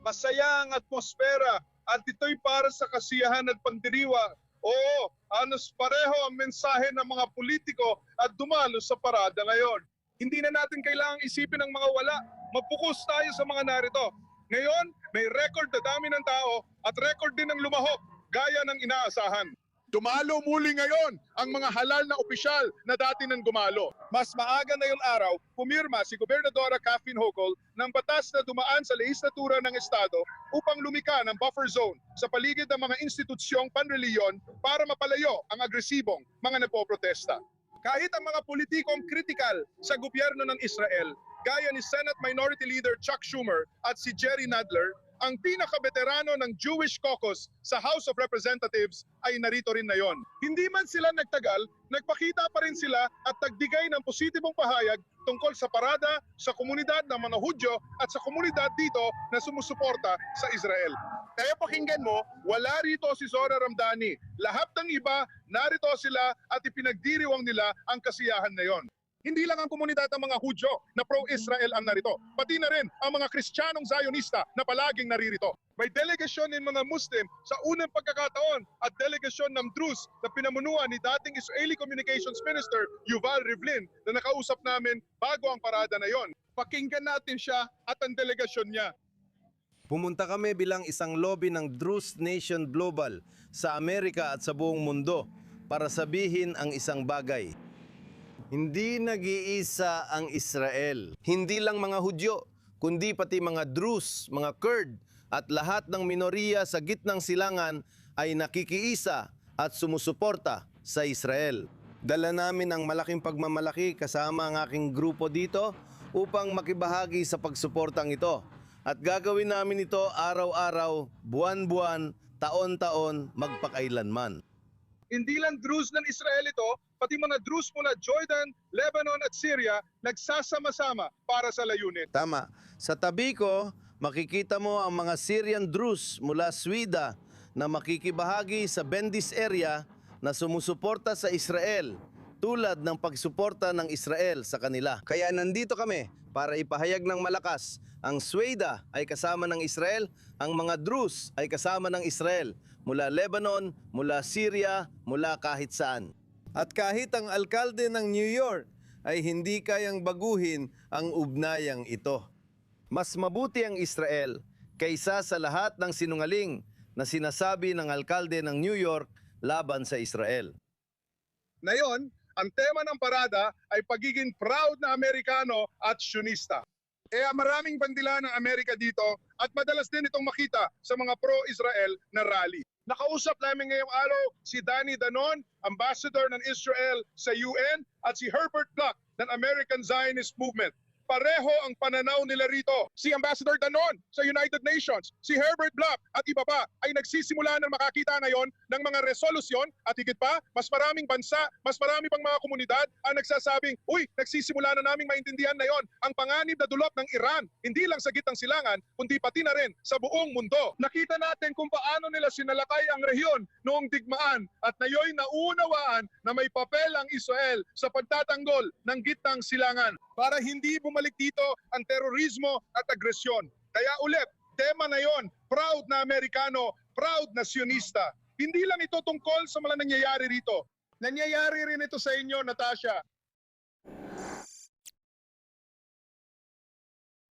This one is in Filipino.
masaya ang atmosfera at ito'y para sa kasiyahan at pagdiriwa. Oo, halos pareho ang mensahe ng mga politiko at dumalo sa parada ngayon. Hindi na natin kailangang isipin ang mga wala. Mapokus tayo sa mga narito. Ngayon, may record na dami ng tao at record din ng lumahok gaya ng inaasahan. Dumalo muli ngayon ang mga halal na opisyal na dati nang gumalo. Mas maaga na yung araw, pumirma si Gobernadora Catherine Hochul ng batas na dumaan sa lehislatura ng Estado upang lumika ng buffer zone sa paligid ng mga institusyong panreliyon para mapalayo ang agresibong mga nagpoprotesta. Kahit ang mga politikong kritikal sa gobyerno ng Israel, gaya ni Senate Minority Leader Chuck Schumer at si Jerry Nadler, ang pinaka-veterano ng Jewish caucus sa House of Representatives ay narito rin na yon. Hindi man sila nagtagal, nagpakita pa rin sila at nagbigay ng positibong pahayag tungkol sa parada, sa komunidad ng mga Hudyo at sa komunidad dito na sumusuporta sa Israel. Kaya pakinggan mo, wala rito si Zora Ramdani. Lahat ng iba, narito sila at ipinagdiriwang nila ang kasiyahan na yon. Hindi lang ang komunidad ng mga Hudyo na pro-Israel ang narito, pati na rin ang mga Kristiyanong Zionista na palaging naririto. May delegasyon ng mga Muslim sa unang pagkakataon at delegasyon ng Druze na pinamunuan ni dating Israeli Communications Minister Yuval Rivlin na nakausap namin bago ang parada na yon. Pakinggan natin siya at ang delegasyon niya. Pumunta kami bilang isang lobby ng Druze Nation Global sa Amerika at sa buong mundo para sabihin ang isang bagay. Hindi nag-iisa ang Israel. Hindi lang mga Hudyo, kundi pati mga Druze, mga Kurd, at lahat ng minoriya sa gitnang silangan ay nakikiisa at sumusuporta sa Israel. Dala namin ang malaking pagmamalaki kasama ang aking grupo dito upang makibahagi sa pagsuportang ito. At gagawin namin ito araw-araw, buwan-buwan, taon-taon, magpakailanman. Hindi lang Druze ng Israel ito, pati mga Druze mula Jordan, Lebanon at Syria nagsasama-sama para sa layunin. Tama. Sa tabi ko, makikita mo ang mga Syrian Druze mula Sweden na makikibahagi sa Bendis area na sumusuporta sa Israel tulad ng pagsuporta ng Israel sa kanila. Kaya nandito kami para ipahayag ng malakas. Ang Sweden ay kasama ng Israel, ang mga Druze ay kasama ng Israel mula Lebanon, mula Syria, mula kahit saan. At kahit ang alkalde ng New York ay hindi kayang baguhin ang ugnayang ito. Mas mabuti ang Israel kaysa sa lahat ng sinungaling na sinasabi ng alkalde ng New York laban sa Israel. Ngayon, ang tema ng parada ay pagiging proud na Amerikano at Sionista. Kaya maraming bandila ng Amerika dito at madalas din itong makita sa mga pro-Israel na rally. Nakausap namin ngayong araw si Danny Danon, Ambassador ng Israel sa UN, at si Herbert Black ng American Zionist Movement. Pareho ang pananaw nila rito. Si Ambassador Danon sa United Nations, si Herbert Black at iba pa ay nagsisimula ng makakita ngayon ng mga resolusyon at higit pa, mas maraming bansa, mas marami pang mga komunidad ang nagsasabing, uy, nagsisimula na naming maintindihan na yon ang panganib na dulot ng Iran, hindi lang sa gitnang silangan, kundi pati na rin sa buong mundo. Nakita natin kung paano nila sinalakay ang rehiyon noong digmaan at nayo'y naunawaan na may papel ang Israel sa pagtatanggol ng gitnang silangan para hindi bumalik dito ang terorismo at agresyon. Kaya ulit, tema na yon, proud na Amerikano, proud na Sionista. Hindi lang ito tungkol sa mga nangyayari rito. Nangyayari rin ito sa inyo, Natasha.